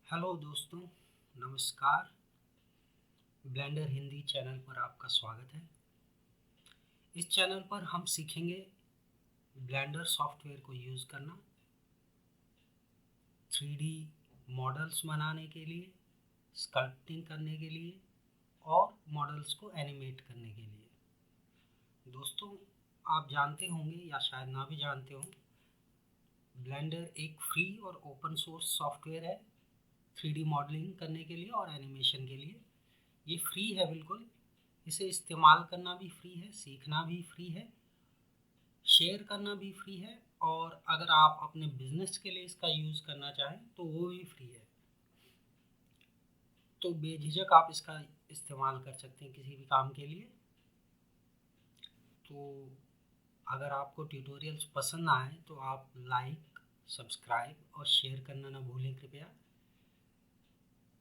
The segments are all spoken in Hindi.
हेलो दोस्तों, नमस्कार। ब्लेंडर हिंदी चैनल पर आपका स्वागत है। इस चैनल पर हम सीखेंगे ब्लेंडर सॉफ्टवेयर को यूज़ करना 3D मॉडल्स बनाने के लिए, स्कल्पटिंग करने के लिए और मॉडल्स को एनिमेट करने के लिए। दोस्तों, आप जानते होंगे या शायद ना भी जानते हो, ब्लेंडर एक फ्री और ओपन सोर्स सॉफ्टवेयर है 3D मॉडलिंग करने के लिए और एनिमेशन के लिए। ये फ्री है बिल्कुल। इसे इस्तेमाल करना भी फ्री है, सीखना भी फ्री है, शेयर करना भी फ्री है और अगर आप अपने बिजनेस के लिए इसका यूज़ करना चाहें तो वो भी फ्री है। तो बेझिझक आप इसका इस्तेमाल कर सकते हैं किसी भी काम के लिए। तो अगर आपको ट्यूटोरियल्स पसंद आए तो आप लाइक, सब्सक्राइब और शेयर करना ना भूलें कृपया।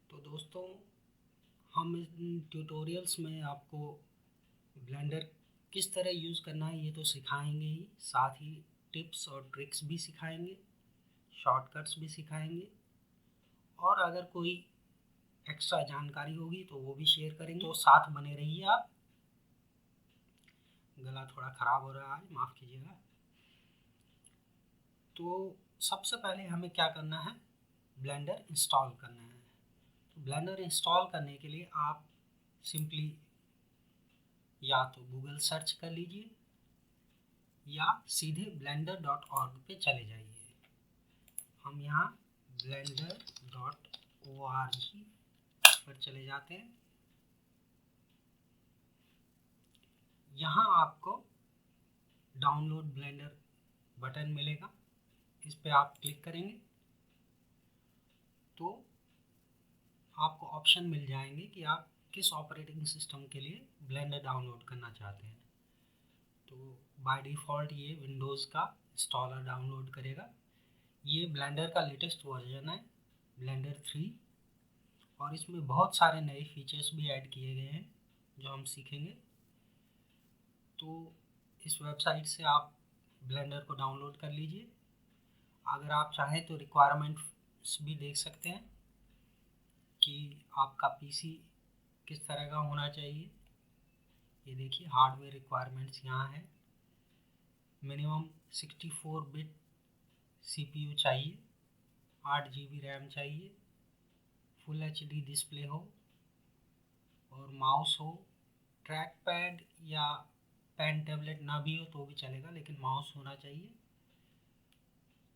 तो दोस्तों, हम इन ट्यूटोरियल्स में आपको ब्लेंडर किस तरह यूज़ करना है ये तो सिखाएंगे ही, साथ ही टिप्स और ट्रिक्स भी सिखाएंगे, शॉर्टकट्स भी सिखाएंगे और अगर कोई एक्स्ट्रा जानकारी होगी तो वो भी शेयर करेंगे। तो साथ बने रहिए आप। गला थोड़ा ख़राब हो रहा है, माफ़ कीजिएगा। तो सबसे पहले हमें क्या करना है, ब्लेंडर इंस्टॉल करना है। तो ब्लेंडर इंस्टॉल करने के लिए आप सिंपली या तो गूगल सर्च कर लीजिए या सीधे blender.org पे चले जाइए। हम यहाँ blender.org पर चले जाते हैं। यहाँ आपको डाउनलोड ब्लेंडर बटन मिलेगा, इस पर आप क्लिक करेंगे तो आपको ऑप्शन मिल जाएंगे कि आप किस ऑपरेटिंग सिस्टम के लिए ब्लेंडर डाउनलोड करना चाहते हैं। तो बाय डिफ़ॉल्ट ये विंडोज़ का इंस्टॉलर डाउनलोड करेगा। ये ब्लेंडर का लेटेस्ट वर्जन है, ब्लेंडर 3, और इसमें बहुत सारे नए फीचर्स भी ऐड किए गए हैं जो हम सीखेंगे। तो इस वेबसाइट से आप ब्लेंडर को डाउनलोड कर लीजिए। अगर आप चाहें तो रिक्वायरमेंट्स भी देख सकते हैं कि आपका पीसी किस तरह का होना चाहिए। ये देखिए, हार्डवेयर रिक्वायरमेंट्स यहाँ है। मिनिमम 64 बिट सीपीयू चाहिए, 8 GB रैम चाहिए, फुल HD डिस्प्ले हो और माउस हो। ट्रैक पैड या पेन टैबलेट ना भी हो तो भी चलेगा, लेकिन माउस होना चाहिए।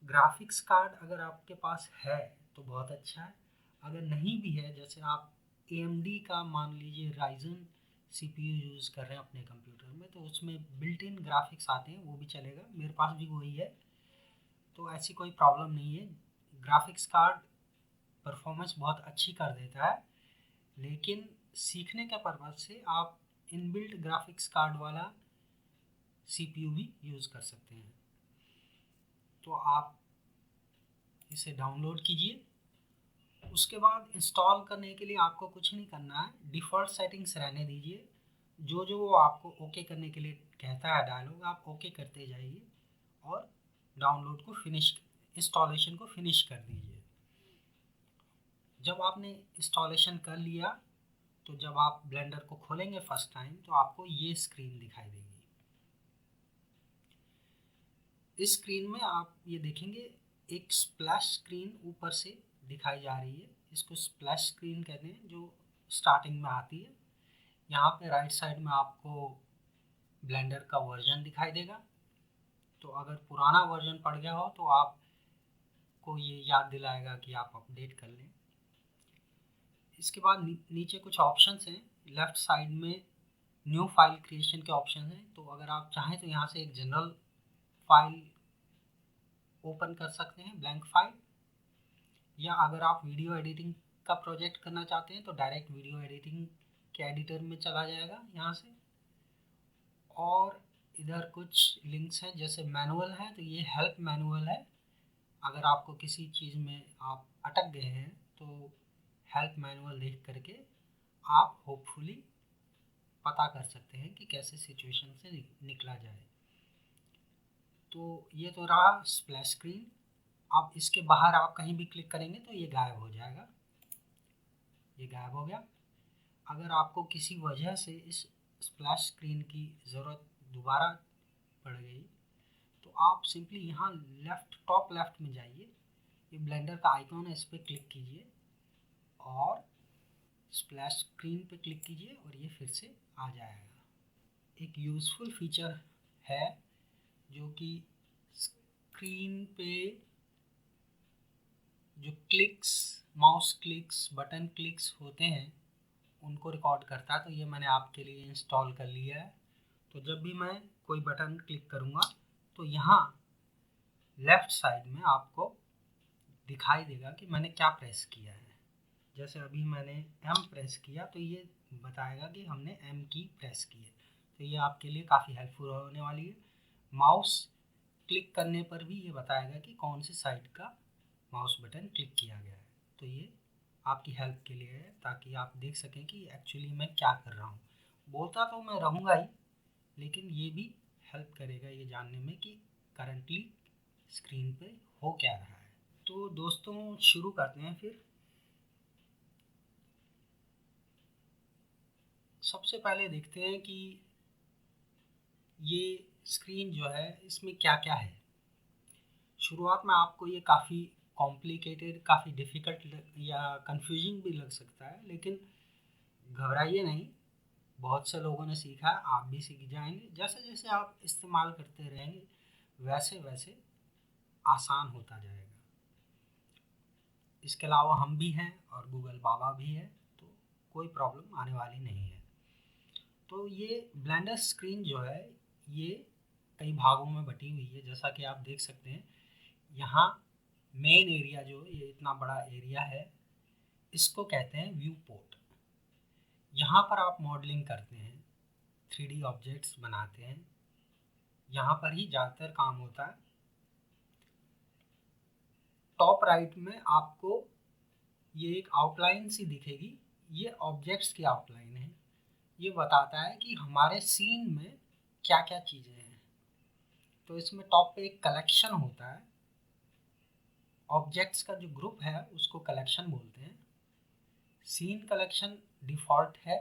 ग्राफिक्स कार्ड अगर आपके पास है तो बहुत अच्छा है, अगर नहीं भी है, जैसे आप AMD का मान लीजिए राइजन CPU यूज़ कर रहे हैं अपने कंप्यूटर में, तो उसमें बिल्ट इन ग्राफिक्स आते हैं, वो भी चलेगा। मेरे पास भी वही है, तो ऐसी कोई प्रॉब्लम नहीं है। ग्राफिक्स कार्ड परफॉर्मेंस बहुत अच्छी कर देता है, लेकिन सीखने के पर्पज़ से आप इनबिल्ट ग्राफिक्स कार्ड वाला CPU भी यूज़ कर सकते हैं। तो आप इसे डाउनलोड कीजिए। उसके बाद इंस्टॉल करने के लिए आपको कुछ नहीं करना है, डिफ़ॉल्ट सेटिंग्स रहने दीजिए। जो जो वो आपको ओके करने के लिए कहता है डायलॉग, आप ओके करते जाइए और डाउनलोड को फिनिश, इंस्टॉलेशन को फिनिश कर दीजिए। जब आपने इंस्टॉलेशन कर लिया तो जब आप ब्लेंडर को खोलेंगे फर्स्ट टाइम तो आपको ये स्क्रीन दिखाई देगी। इस स्क्रीन में आप ये देखेंगे एक स्प्लैश स्क्रीन ऊपर से दिखाई जा रही है। इसको स्प्लैश स्क्रीन कहते हैं, जो स्टार्टिंग में आती है। यहाँ पे राइट साइड में आपको ब्लेंडर का वर्जन दिखाई देगा। तो अगर पुराना वर्जन पड़ गया हो तो आपको ये याद दिलाएगा कि आप अपडेट कर लें। इसके बाद नीचे कुछ ऑप्शंस हैं। लेफ़्ट साइड में न्यू फाइल क्रिएशन के ऑप्शन हैं। तो अगर आप चाहें तो यहाँ से एक जनरल फाइल ओपन कर सकते हैं, ब्लैंक फाइल, या अगर आप वीडियो एडिटिंग का प्रोजेक्ट करना चाहते हैं तो डायरेक्ट वीडियो एडिटिंग के एडिटर में चला जाएगा यहाँ से। और इधर कुछ लिंक्स हैं, जैसे मैनुअल है तो ये हेल्प मैनुअल है। अगर आपको किसी चीज़ में आप अटक गए हैं तो हेल्प मैनुअल देख करके आप होपफुली पता कर सकते हैं कि कैसे सिचुएशन से निकला जाए। तो ये तो रहा स्प्लैश स्क्रीन। अब इसके बाहर आप कहीं भी क्लिक करेंगे तो ये गायब हो जाएगा। ये गायब हो गया। अगर आपको किसी वजह से इस स्प्लैश स्क्रीन की ज़रूरत दोबारा पड़ गई तो आप सिंपली यहाँ टॉप लेफ्ट में जाइए, ये ब्लेंडर का आइकॉन है, इस पर क्लिक कीजिए और स्प्लैश स्क्रीन पे क्लिक कीजिए और ये फिर से आ जाएगा। एक यूज़फुल फीचर है जो कि स्क्रीन पे जो clicks, mouse clicks, button clicks होते हैं उनको रिकॉर्ड करता है। तो ये मैंने आपके लिए इंस्टॉल कर लिया है। तो जब भी मैं कोई बटन क्लिक करूँगा तो यहाँ लेफ़्ट साइड में आपको दिखाई देगा कि मैंने क्या प्रेस किया है। जैसे अभी मैंने M प्रेस किया तो ये बताएगा कि हमने M की प्रेस की है। तो ये आपके लिए काफ़ी हेल्पफुल होने वाली है। माउस क्लिक करने पर भी ये बताएगा कि कौन सी साइड का माउस बटन क्लिक किया गया है। तो ये आपकी हेल्प के लिए है ताकि आप देख सकें कि एक्चुअली मैं क्या कर रहा हूँ। बोलता तो मैं रहूँगा ही, लेकिन ये भी हेल्प करेगा ये जानने में कि करंटली स्क्रीन पे हो क्या रहा है। तो दोस्तों शुरू करते हैं फिर। सबसे पहले देखते हैं कि ये स्क्रीन जो है इसमें क्या क्या है। शुरुआत में आपको ये काफ़ी कॉम्प्लिकेटेड, काफ़ी डिफ़िकल्ट या कंफ्यूजिंग भी लग सकता है, लेकिन घबराइए नहीं। बहुत से लोगों ने सीखा है, आप भी सीख जाएंगे। जैसे जैसे आप इस्तेमाल करते रहेंगे वैसे वैसे आसान होता जाएगा। इसके अलावा हम भी हैं और गूगल बाबा भी है, तो कोई प्रॉब्लम आने वाली नहीं है। तो ये ब्लेंडर स्क्रीन जो है ये कई भागों में बटी हुई है। जैसा कि आप देख सकते हैं यहाँ मेन एरिया, जो ये इतना बड़ा एरिया है, इसको कहते हैं व्यू पोर्ट। यहाँ पर आप मॉडलिंग करते हैं, 3D ऑब्जेक्ट्स बनाते हैं, यहाँ पर ही ज़्यादातर काम होता है। टॉप राइट में आपको ये एक आउटलाइन सी दिखेगी, ये ऑब्जेक्ट्स की आउटलाइन है। ये बताता है कि हमारे सीन में क्या क्या चीज़ें हैं। तो इसमें टॉप पे एक कलेक्शन होता है, ऑब्जेक्ट्स का जो ग्रुप है उसको कलेक्शन बोलते हैं। सीन कलेक्शन डिफ़ॉल्ट है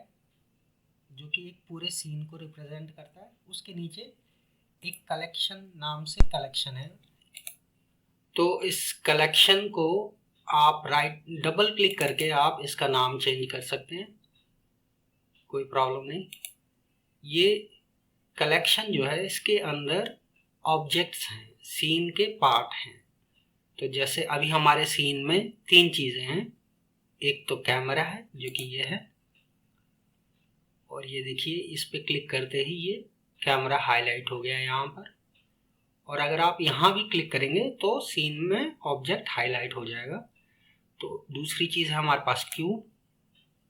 जो कि एक पूरे सीन को रिप्रेजेंट करता है। उसके नीचे एक कलेक्शन नाम से कलेक्शन है। तो इस कलेक्शन को आप डबल क्लिक करके आप इसका नाम चेंज कर सकते हैं, कोई प्रॉब्लम नहीं। ये कलेक्शन जो है इसके अंदर ऑब्जेक्ट्स हैं, सीन के पार्ट हैं। तो जैसे अभी हमारे सीन में 3 चीज़ें हैं। एक तो कैमरा है जो कि ये है, और ये देखिए इस पे क्लिक करते ही ये कैमरा हाईलाइट हो गया यहाँ पर। और अगर आप यहाँ भी क्लिक करेंगे तो सीन में ऑब्जेक्ट हाईलाइट हो जाएगा। तो दूसरी चीज़ है हमारे पास क्यूब,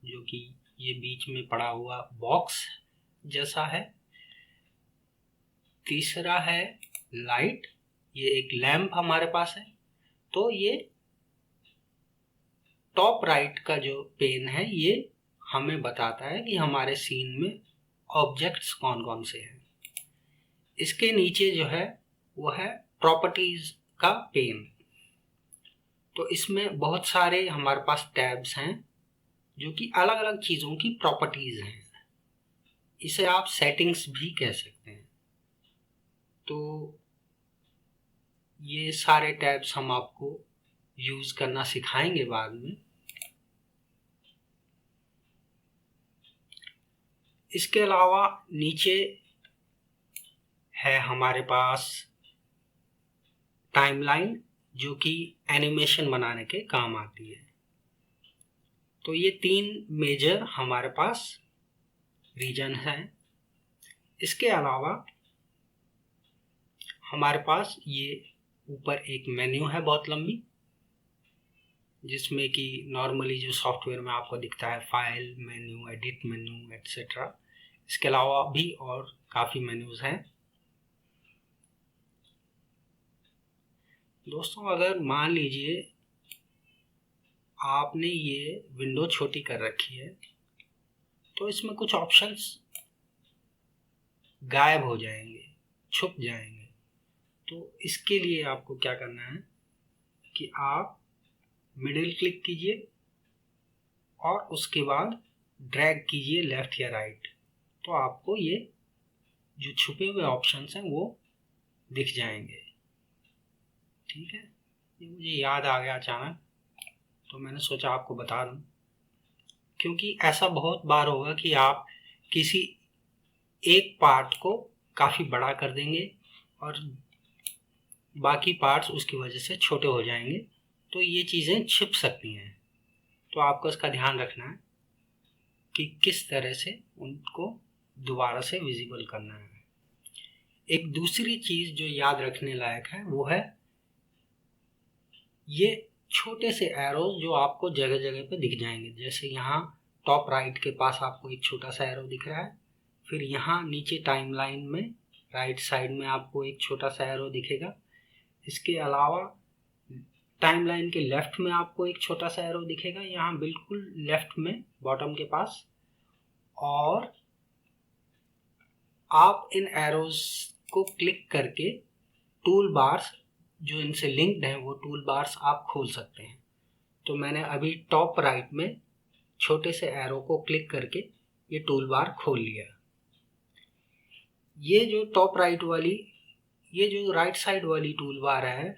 जो कि ये बीच में पड़ा हुआ बॉक्स जैसा है। तीसरा है लाइट, ये एक लैंप हमारे पास है। तो ये टॉप राइट का जो पेन है ये हमें बताता है कि हमारे सीन में ऑब्जेक्ट्स कौन कौन से हैं। इसके नीचे जो है वो है प्रॉपर्टीज का पेन। तो इसमें बहुत सारे हमारे पास टैब्स हैं जो कि अलग अलग चीज़ों की प्रॉपर्टीज हैं। इसे आप सेटिंग्स भी कह सकते हैं। तो ये सारे टैब्स हम आपको यूज़ करना सिखाएंगे बाद में। इसके अलावा नीचे है हमारे पास टाइमलाइन, जो कि एनिमेशन बनाने के काम आती है। तो ये 3 मेजर हमारे पास रीजन हैं। इसके अलावा हमारे पास ये ऊपर एक मेन्यू है बहुत लंबी, जिसमें कि नॉर्मली जो सॉफ्टवेयर में आपको दिखता है file menu, edit menu, etcetera. इसके अलावा भी और काफ़ी मेन्यूज़ हैं। दोस्तों अगर मान लीजिए आपने ये विंडो छोटी कर रखी है तो इसमें कुछ ऑप्शंस गायब हो जाएंगे, छुप जाएंगे। तो इसके लिए आपको क्या करना है कि आप मिडिल क्लिक कीजिए और उसके बाद ड्रैग कीजिए लेफ्ट या राइट, तो आपको ये जो छुपे हुए ऑप्शंस हैं वो दिख जाएंगे। ठीक है, ये मुझे याद आ गया अचानक, तो मैंने सोचा आपको बता दूं, क्योंकि ऐसा बहुत बार होगा कि आप किसी एक पार्ट को काफ़ी बड़ा कर देंगे और बाकी पार्ट्स उसकी वजह से छोटे हो जाएंगे, तो ये चीज़ें छिप सकती हैं। तो आपको इसका ध्यान रखना है कि किस तरह से उनको दोबारा से विजिबल करना है। एक दूसरी चीज़ जो याद रखने लायक है वो है ये छोटे से एरोज जो आपको जगह जगह पे दिख जाएंगे। जैसे यहाँ टॉप राइट के पास आपको एक छोटा सा एरो दिख रहा है, फिर यहाँ नीचे टाइमलाइन में राइट साइड में आपको एक छोटा सा एरो दिखेगा। इसके अलावा टाइमलाइन के लेफ्ट में आपको एक छोटा सा एरो दिखेगा, यहाँ बिल्कुल लेफ्ट में बॉटम के पास। और आप इन एरोज को क्लिक करके टूल बार्स जो इनसे लिंक्ड हैं वो टूल बार्स आप खोल सकते हैं। तो मैंने अभी टॉप राइट में छोटे से एरो को क्लिक करके ये टूल बार खोल लिया। ये जो टॉप राइट वाली, ये जो राइट साइड वाली टूल बार है,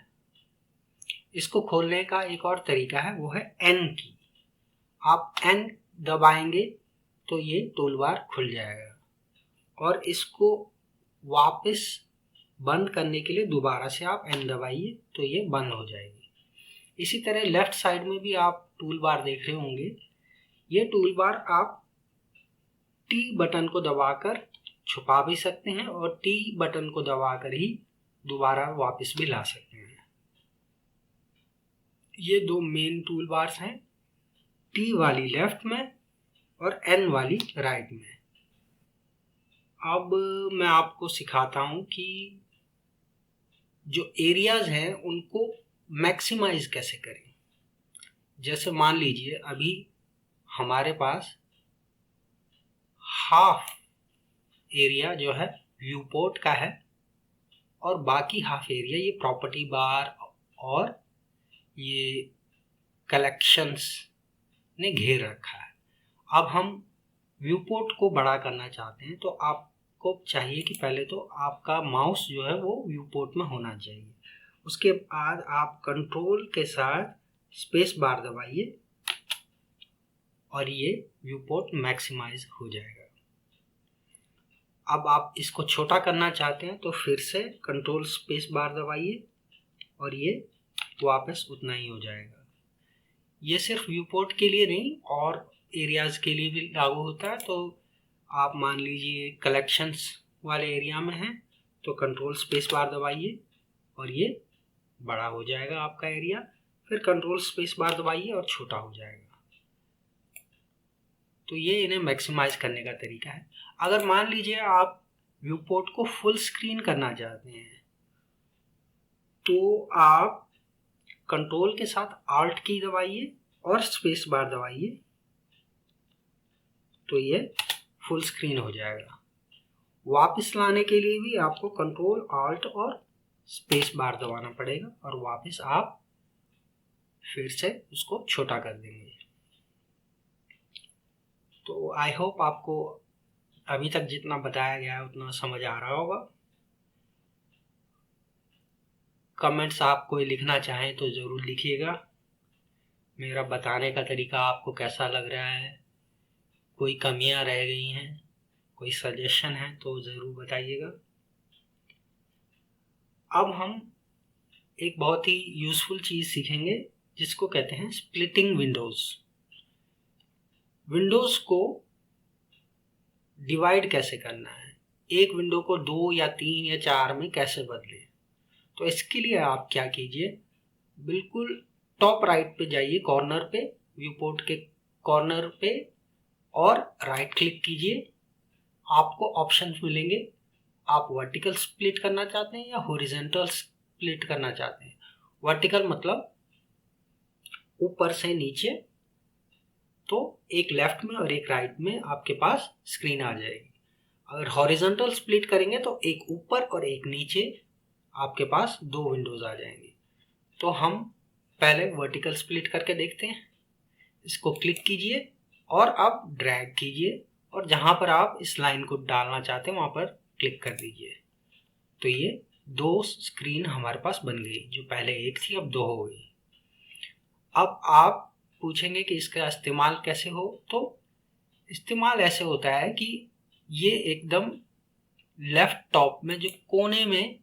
इसको खोलने का एक और तरीका है, वो है एन की। आप एन दबाएंगे तो ये टूल बार खुल जाएगा, और इसको वापस बंद करने के लिए दोबारा से आप एन दबाइए तो ये बंद हो जाएगी। इसी तरह लेफ्ट साइड में भी आप टूल बार देख रहे होंगे। ये टूल बार आप टी बटन को दबाकर छुपा भी सकते हैं और टी बटन को दबाकर ही दोबारा वापस भी ला सकते हैं। ये दो मेन टूल बार्स हैं, टी वाली लेफ्ट में और एन वाली राइट में। अब मैं आपको सिखाता हूं कि जो एरियाज हैं उनको मैक्सिमाइज कैसे करें। जैसे मान लीजिए अभी हमारे पास हाफ एरिया जो है व्यू पोर्ट का है और बाकी हाफ एरिया ये प्रॉपर्टी बार और ये कलेक्शंस ने घेर रखा है। अब हम व्यू पोर्ट को बड़ा करना चाहते हैं, तो आपको चाहिए कि पहले तो आपका माउस जो है वो व्यू पोर्ट में होना चाहिए। उसके बाद आप कंट्रोल के साथ स्पेस बार दबाइए और ये व्यू पोर्ट मैक्सिमाइज हो जाएगा। अब आप इसको छोटा करना चाहते हैं तो फिर से कंट्रोल स्पेस बार दबाइए और ये वापस उतना ही हो जाएगा। ये सिर्फ व्यू पोर्ट के लिए नहीं और एरियाज के लिए भी लागू होता है। तो आप मान लीजिए कलेक्शंस वाले एरिया में हैं तो कंट्रोल स्पेस बार दबाइए और ये बड़ा हो जाएगा आपका एरिया, फिर कंट्रोल स्पेस बार दबाइए और छोटा हो जाएगा। तो ये इन्हें मैक्सिमाइज करने का तरीका है। अगर मान लीजिए आप व्यू पोर्ट को फुल स्क्रीन करना चाहते हैं तो आप कंट्रोल के साथ आल्ट की दबाइए और स्पेस बार दबाइए तो ये फुल स्क्रीन हो जाएगा। वापस लाने के लिए भी आपको कंट्रोल आल्ट और स्पेस बार दबाना पड़ेगा और वापस आप फिर से उसको छोटा कर देंगे। तो आई होप आपको अभी तक जितना बताया गया है उतना समझ आ रहा होगा। कमेंट्स आप कोई लिखना चाहें तो ज़रूर लिखिएगा। मेरा बताने का तरीका आपको कैसा लग रहा है, कोई कमियां रह गई हैं, कोई सजेशन है तो ज़रूर बताइएगा। अब हम एक बहुत ही यूज़फुल चीज़ सीखेंगे जिसको कहते हैं स्प्लिटिंग विंडोज़। विंडोज़ को डिवाइड कैसे करना है, एक विंडो को 2 या 3 या 4 में कैसे बदलें। तो इसके लिए आप क्या कीजिए, बिल्कुल टॉप राइट पे जाइए, कॉर्नर पे, व्यू पोर्ट के कॉर्नर पे और राइट क्लिक कीजिए। आपको ऑप्शंस मिलेंगे, आप वर्टिकल स्प्लिट करना चाहते हैं या हॉरिजॉन्टल स्प्लिट करना चाहते हैं। वर्टिकल मतलब ऊपर से नीचे, तो एक लेफ्ट में और एक राइट में आपके पास स्क्रीन आ जाएगी। अगर हॉरिजॉन्टल स्प्लिट करेंगे तो एक ऊपर और एक नीचे आपके पास 2 विंडोज आ जाएंगे। तो हम पहले वर्टिकल स्प्लिट करके देखते हैं। इसको क्लिक कीजिए और अब ड्रैग कीजिए और जहाँ पर आप इस लाइन को डालना चाहते हैं वहाँ पर क्लिक कर दीजिए। तो ये 2 स्क्रीन हमारे पास बन गई, जो पहले एक थी अब 2 हो गई। अब आप पूछेंगे कि इसका इस्तेमाल कैसे हो, तो इस्तेमाल ऐसे होता है कि ये एकदम लेफ्ट टॉप में जो कोने में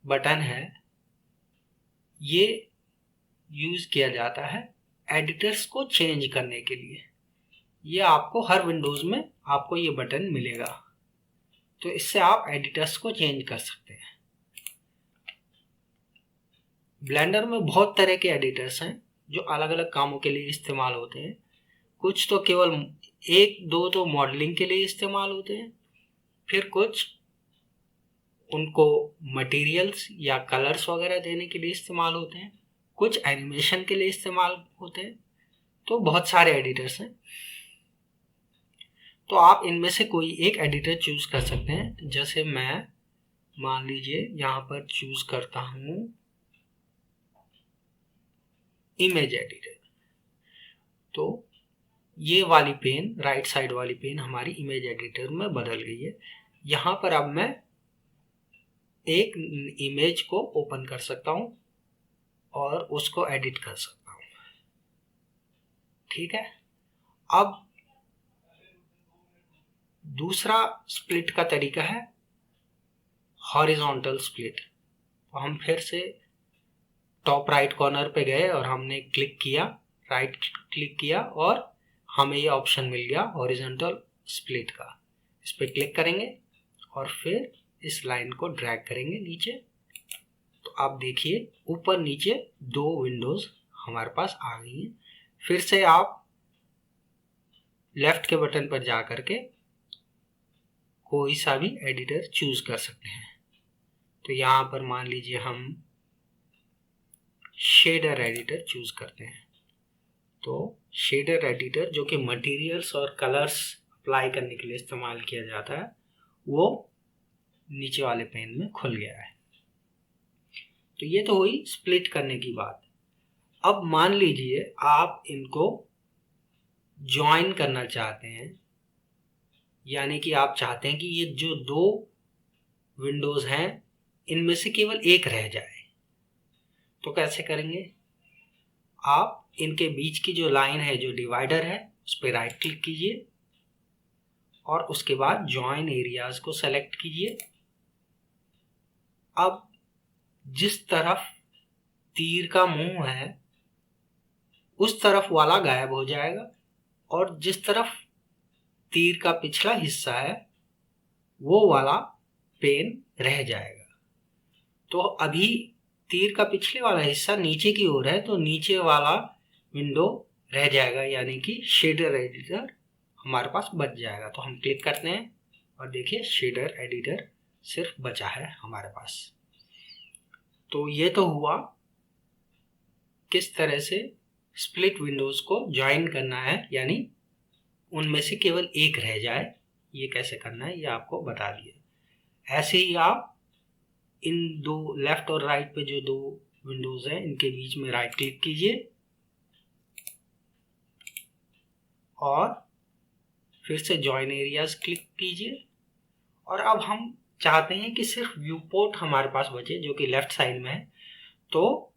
बटन है ये यूज़ किया जाता है एडिटर्स को चेंज करने के लिए। ये आपको हर विंडोज़ में आपको ये बटन मिलेगा, तो इससे आप एडिटर्स को चेंज कर सकते हैं। ब्लेंडर में बहुत तरह के एडिटर्स हैं जो अलग अलग कामों के लिए इस्तेमाल होते हैं। कुछ तो केवल 1-2 तो मॉडलिंग के लिए इस्तेमाल होते हैं, फिर कुछ उनको मटेरियल्स या कलर्स वगैरह देने के लिए इस्तेमाल होते हैं, कुछ एनिमेशन के लिए इस्तेमाल होते हैं। तो बहुत सारे एडिटर्स हैं, तो आप इनमें से कोई एक एडिटर चूज़ कर सकते हैं। जैसे मैं मान लीजिए यहाँ पर चूज़ करता हूँ इमेज एडिटर। तो ये वाली पेन, राइट साइड वाली पेन हमारी इमेज एडिटर में बदल गई है। यहाँ पर अब मैं एक इमेज को ओपन कर सकता हूँ और उसको एडिट कर सकता हूँ। ठीक है। अब दूसरा स्प्लिट का तरीका है हॉरिजॉन्टल स्प्लिट। तो हम फिर से टॉप राइट कॉर्नर पे गए और हमने क्लिक किया, राइट क्लिक किया और हमें ये ऑप्शन मिल गया हॉरिजॉन्टल स्प्लिट का। इस पर क्लिक करेंगे और फिर इस लाइन को ड्रैग करेंगे नीचे। तो आप देखिए ऊपर नीचे 2 विंडोज़ हमारे पास आ गई हैं। फिर से आप लेफ्ट के बटन पर जा करके कोई सा भी एडिटर चूज कर सकते हैं। तो यहाँ पर मान लीजिए हम शेडर एडिटर चूज करते हैं। तो शेडर एडिटर जो कि मटेरियल्स और कलर्स अप्लाई करने के लिए इस्तेमाल किया जाता है, वो नीचे वाले पेन में खुल गया है। तो ये तो हुई स्प्लिट करने की बात। अब मान लीजिए आप इनको ज्वाइन करना चाहते हैं, यानी कि आप चाहते हैं कि ये जो 2 विंडोज़ हैं इनमें से केवल एक रह जाए। तो कैसे करेंगे? आप इनके बीच की जो लाइन है, जो डिवाइडर है, उस पर राइट क्लिक कीजिए और उसके बाद ज्वाइन एरियाज को सेलेक्ट कीजिए। अब जिस तरफ तीर का मुंह है उस तरफ वाला गायब हो जाएगा और जिस तरफ तीर का पिछला हिस्सा है वो वाला पेन रह जाएगा। तो अभी तीर का पिछले वाला हिस्सा नीचे की ओर है, तो नीचे वाला विंडो रह जाएगा, यानी कि शेडर एडिटर हमारे पास बच जाएगा। तो हम क्लिक करते हैं और देखिए शेडर एडिटर सिर्फ बचा है हमारे पास। तो ये तो हुआ किस तरह से स्प्लिट विंडोज को ज्वाइन करना है, यानी उनमें से केवल एक रह जाए, ये कैसे करना है ये आपको बता दिया। ऐसे ही आप इन 2 लेफ्ट और राइट पे जो 2 विंडोज हैं इनके बीच में राइट क्लिक कीजिए और फिर से ज्वाइन एरियाज क्लिक कीजिए। और अब हम चाहते हैं कि सिर्फ व्यू पोर्ट हमारे पास बचे जो कि लेफ्ट साइड में है। तो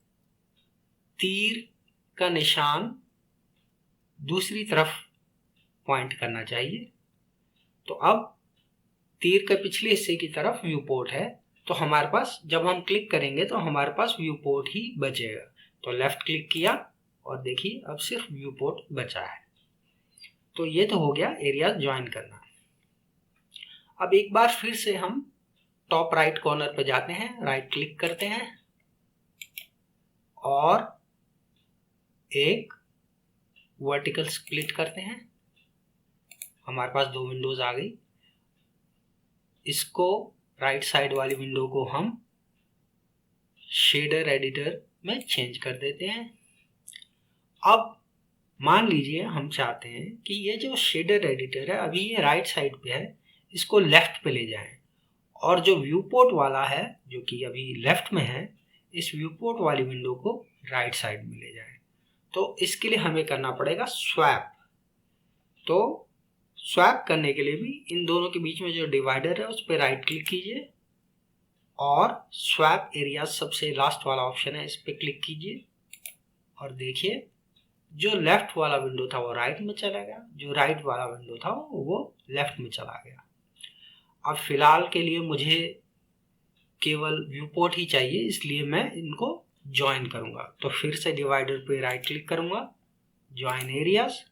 तीर का निशान दूसरी तरफ पॉइंट करना चाहिए। तो अब तीर के पिछले हिस्से की तरफ व्यू पोर्ट है, तो हमारे पास जब हम क्लिक करेंगे तो हमारे पास व्यू पोर्ट ही बचेगा। तो लेफ्ट क्लिक किया और देखिए अब सिर्फ व्यू पोर्ट बचा है। तो ये तो हो गया एरिया ज्वाइन करना। अब एक बार फिर से हम टॉप राइट कॉर्नर पर जाते हैं, राइट क्लिक करते हैं और एक वर्टिकल स्प्लिट करते हैं। हमारे पास 2 विंडोज आ गई। इसको राइट साइड वाली विंडो को हम शेडर एडिटर में चेंज कर देते हैं। अब मान लीजिए हम चाहते हैं कि ये जो शेडर एडिटर है अभी ये राइट साइड पे है, इसको लेफ्ट पे ले जाएं और जो व्यू पोर्ट वाला है जो कि अभी लेफ्ट में है, इस व्यू पोर्ट वाली विंडो को राइट साइड में ले जाएं। तो इसके लिए हमें करना पड़ेगा स्वैप। तो स्वैप करने के लिए भी इन दोनों के बीच में जो डिवाइडर है उस पर राइट क्लिक कीजिए और स्वैप एरिया सबसे लास्ट वाला ऑप्शन है, इस पर क्लिक कीजिए और देखिए जो लेफ्ट वाला विंडो था वो राइट में चला गया, जो राइट वाला विंडो था वो लेफ्ट में चला गया। अब फिलहाल के लिए मुझे केवल व्यू पोर्ट ही चाहिए, इसलिए मैं इनको ज्वाइन करूंगा। तो फिर से डिवाइडर पे राइट क्लिक करूंगा, ज्वाइन एरियाज,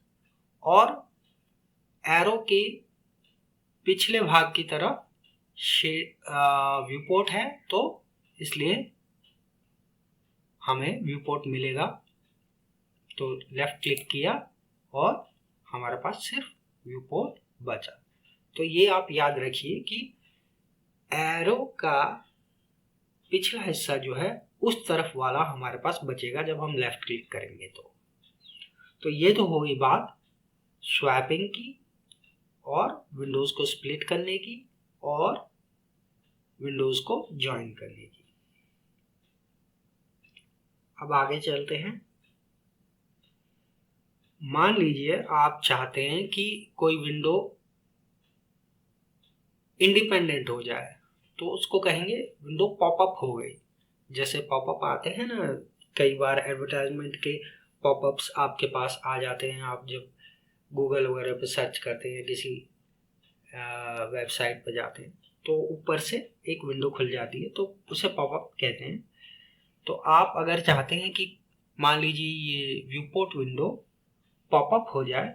और एरो के पिछले भाग की तरफ व्यू पोर्ट है तो इसलिए हमें व्यू पोर्ट मिलेगा। तो लेफ्ट क्लिक किया और हमारे पास सिर्फ व्यू पोर्ट बचा। तो ये आप याद रखिए कि एरो का पिछला हिस्सा जो है उस तरफ वाला हमारे पास बचेगा जब हम लेफ्ट क्लिक करेंगे। तो ये तो हो गई बात स्वैपिंग की और विंडोज को स्प्लिट करने की और विंडोज को ज्वाइन करने की। अब आगे चलते हैं। मान लीजिए आप चाहते हैं कि कोई विंडो इंडिपेंडेंट हो जाए, तो उसको कहेंगे विंडो पॉपअप हो गई। जैसे पॉपअप आते हैं ना, कई बार एडवर्टाइजमेंट के पॉपअप्स आपके पास आ जाते हैं। आप जब गूगल वगैरह पे सर्च करते हैं, किसी वेबसाइट पर जाते हैं, तो ऊपर से एक विंडो खुल जाती है, तो उसे पॉपअप कहते हैं। तो आप अगर चाहते हैं कि मान लीजिए ये व्यू पोर्ट विंडो पॉपअप हो जाए,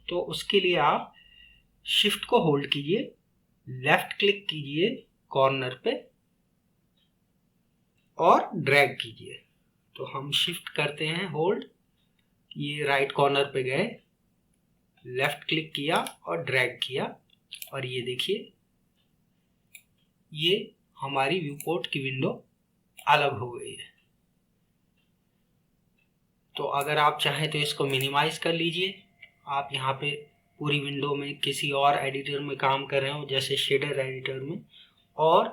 तो उसके लिए आप शिफ्ट को होल्ड कीजिए, लेफ्ट क्लिक कीजिए कॉर्नर पे और ड्रैग कीजिए। तो हम शिफ्ट करते हैं होल्ड, ये राइट कॉर्नर पे गए, लेफ्ट क्लिक किया और ड्रैग किया, और ये देखिए ये हमारी व्यू पोर्ट की विंडो अलग हो गई है। तो अगर आप चाहें तो इसको मिनिमाइज कर लीजिए। आप यहाँ पे पूरी विंडो में किसी और एडिटर में काम कर रहे हो, जैसे शेडर एडिटर में, और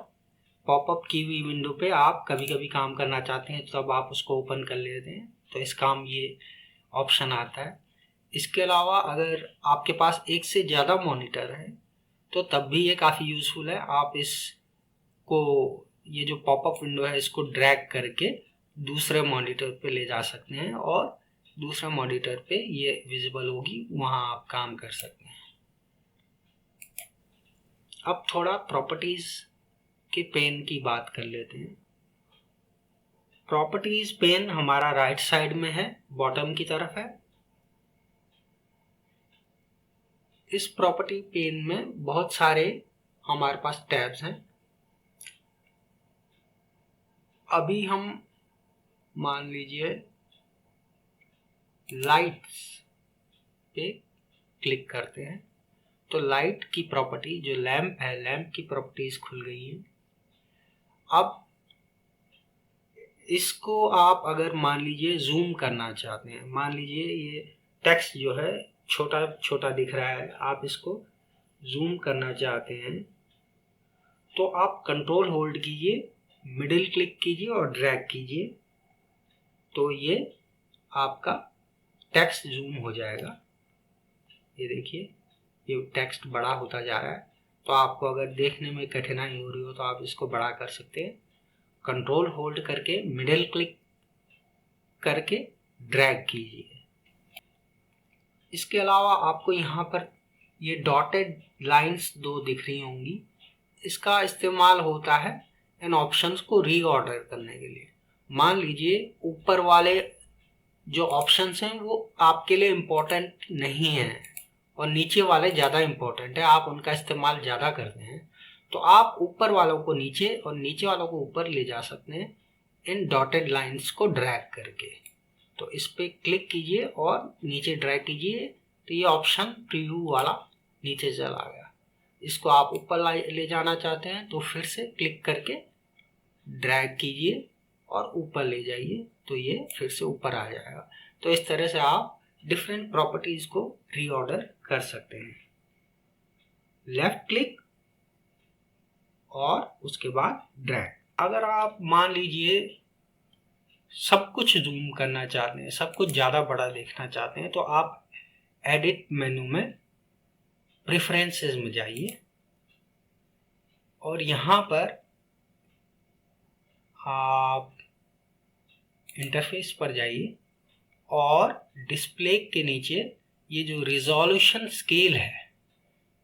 पॉपअप की हुई विंडो पे आप कभी कभी काम करना चाहते हैं, तब आप उसको ओपन कर लेते हैं, तो इस काम ये ऑप्शन आता है। इसके अलावा अगर आपके पास एक से ज़्यादा मॉनिटर है तो तब भी ये काफ़ी यूज़फुल है। आप इसको, ये जो पॉपअप विंडो है, इसको ड्रैग करके दूसरे मॉनिटर पे ले जा सकते हैं और दूसरे मॉनिटर पे ये विजिबल होगी, वहाँ आप काम कर सकते हैं। अब थोड़ा प्रॉपर्टीज़ के पेन की बात कर लेते हैं। प्रॉपर्टीज पेन हमारा राइट साइड में है, बॉटम की तरफ है। इस प्रॉपर्टी पेन में बहुत सारे हमारे पास टैब्स हैं। अभी हम मान लीजिए लाइट्स पे क्लिक करते हैं, तो लाइट की प्रॉपर्टी, जो लैंप है, लैंप की प्रॉपर्टीज खुल गई है। अब इसको आप अगर मान लीजिए जूम करना चाहते हैं, मान लीजिए ये टेक्स्ट जो है छोटा छोटा दिख रहा है, आप इसको जूम करना चाहते हैं, तो आप कंट्रोल होल्ड कीजिए, मिडिल क्लिक कीजिए और ड्रैग कीजिए, तो ये आपका टेक्स्ट जूम हो जाएगा। ये देखिए ये टेक्स्ट बड़ा होता जा रहा है। तो आपको अगर देखने में कठिनाई हो रही हो तो आप इसको बड़ा कर सकते हैं, कंट्रोल होल्ड करके मिडिल क्लिक करके ड्रैग कीजिए। इसके अलावा आपको यहाँ पर ये डॉटेड लाइंस दो दिख रही होंगी, इसका इस्तेमाल होता है इन ऑप्शंस को रीऑर्डर करने के लिए। मान लीजिए ऊपर वाले जो ऑप्शंस हैं वो आपके लिए इम्पोर्टेंट नहीं हैं और नीचे वाले ज़्यादा इम्पोर्टेंट है, आप उनका इस्तेमाल ज़्यादा करते हैं, तो आप ऊपर वालों को नीचे और नीचे वालों को ऊपर ले जा सकते हैं इन डॉटेड लाइंस को ड्रैग करके। तो इस पर क्लिक कीजिए और नीचे ड्रैग कीजिए, तो ये ऑप्शन प्रीव्यू वाला नीचे चला गया। इसको आप ऊपर ले जाना चाहते हैं तो फिर से क्लिक करके ड्रैग कीजिए और ऊपर ले जाइए, तो ये फिर से ऊपर आ जाएगा। तो इस तरह से आप डिफरेंट प्रॉपर्टीज को रीऑर्डर कर सकते हैं। लेफ्ट क्लिक और उसके बाद ड्रैग। अगर आप मान लीजिए सब कुछ जूम करना चाहते हैं, सब कुछ ज़्यादा बड़ा देखना चाहते हैं, तो आप एडिट मेनू में प्रेफरेंसेस में जाइए और यहाँ पर आप इंटरफेस पर जाइए और डिस्प्ले के नीचे ये जो रिजोल्यूशन स्केल है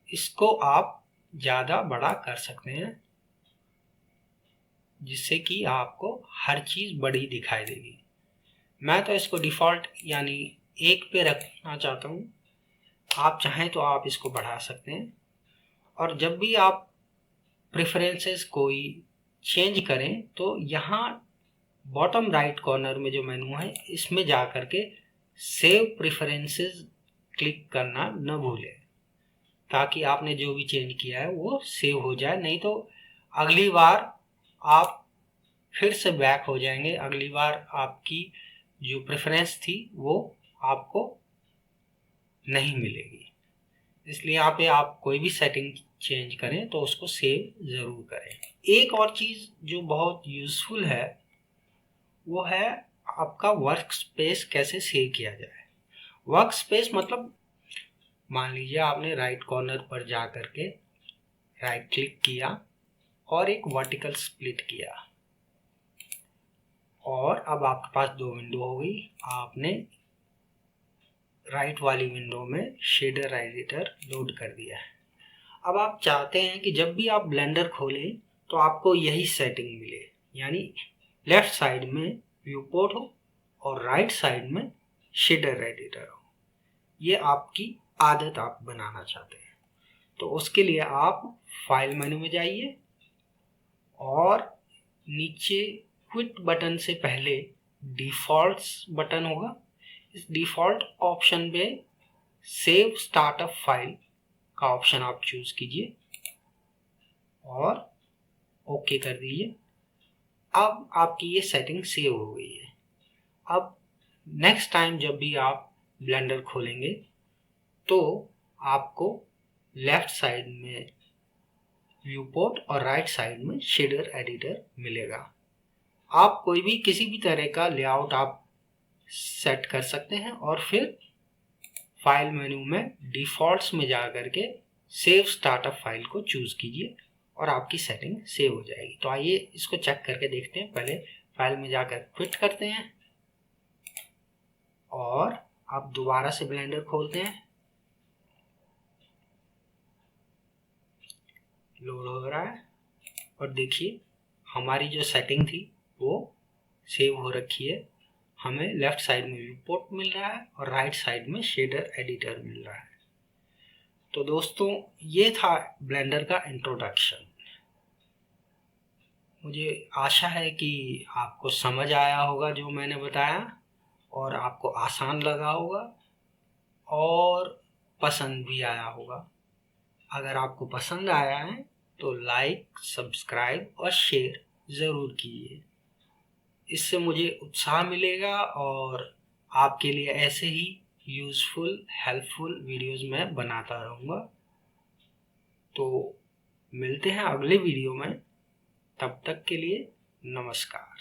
इसको आप ज़्यादा बड़ा कर सकते हैं, जिससे कि आपको हर चीज़ बड़ी दिखाई देगी। मैं तो इसको डिफ़ॉल्ट यानी 1 पे रखना चाहता हूँ, आप चाहें तो आप इसको बढ़ा सकते हैं। और जब भी आप प्रेफरेंसेस कोई चेंज करें तो यहाँ बॉटम राइट कॉर्नर में जो मेनू है इसमें जा कर के सेव प्रेफरेंसेस क्लिक करना न भूलें, ताकि आपने जो भी चेंज किया है वो सेव हो जाए। नहीं तो अगली बार आप फिर से बैक हो जाएंगे, अगली बार आपकी जो प्रेफरेंस थी वो आपको नहीं मिलेगी। इसलिए यहाँ पे आप कोई भी सेटिंग चेंज करें तो उसको सेव ज़रूर करें। एक और चीज़ जो बहुत यूज़फुल है वो है आपका वर्क स्पेस कैसे सेव किया जाए। वर्क स्पेस मतलब मान लीजिए आपने राइट कॉर्नर पर जा करके राइट क्लिक किया और एक वर्टिकल स्प्लिट किया और अब आपके पास 2 विंडो हो गई। आपने राइट वाली विंडो में शेडर एडिटर लोड कर दिया है। अब आप चाहते हैं कि जब भी आप ब्लेंडर खोलें तो आपको यही सेटिंग मिले, यानी लेफ्ट साइड में व्यू पोर्ट हो और राइट साइड में शेडर एडिटर हो। ये आपकी आदत आप बनाना चाहते हैं, तो उसके लिए आप फाइल मेनू में जाइए और नीचे क्विट बटन से पहले डिफ़ॉल्ट्स बटन होगा, इस डिफ़ॉल्ट ऑप्शन पे सेव स्टार्टअप फाइल का ऑप्शन आप चूज़ कीजिए और ओके कर दीजिए। अब आपकी ये सेटिंग सेव हो गई है। अब नेक्स्ट टाइम जब भी आप ब्लेंडर खोलेंगे तो आपको लेफ्ट साइड में व्यू पोर्ट और राइट साइड में शेडर एडिटर मिलेगा। आप कोई भी किसी भी तरह का लेआउट आप सेट कर सकते हैं और फिर फाइल मेनू में डिफ़ॉल्ट्स में जा करके सेव स्टार्टअप फाइल को चूज़ कीजिए और आपकी सेटिंग सेव हो जाएगी। तो आइए इसको चेक करके देखते हैं। पहले फाइल में जाकर क्विट करते हैं और आप दोबारा से ब्लेंडर खोलते हैं। लोड हो रहा है और देखिए हमारी जो सेटिंग थी वो सेव हो रखी है। हमें लेफ्ट साइड में व्यू पोर्ट मिल रहा है और राइट साइड में शेडर एडिटर मिल रहा है। तो दोस्तों ये था ब्लेंडर का इंट्रोडक्शन। मुझे आशा है कि आपको समझ आया होगा जो मैंने बताया और आपको आसान लगा होगा और पसंद भी आया होगा। अगर आपको पसंद आया है तो लाइक, सब्सक्राइब और शेयर ज़रूर कीजिए। इससे मुझे उत्साह मिलेगा और आपके लिए ऐसे ही यूज़फुल, हेल्पफुल वीडियोज़ मैं बनाता रहूँगा। तो मिलते हैं अगले वीडियो में, तब तक के लिए नमस्कार।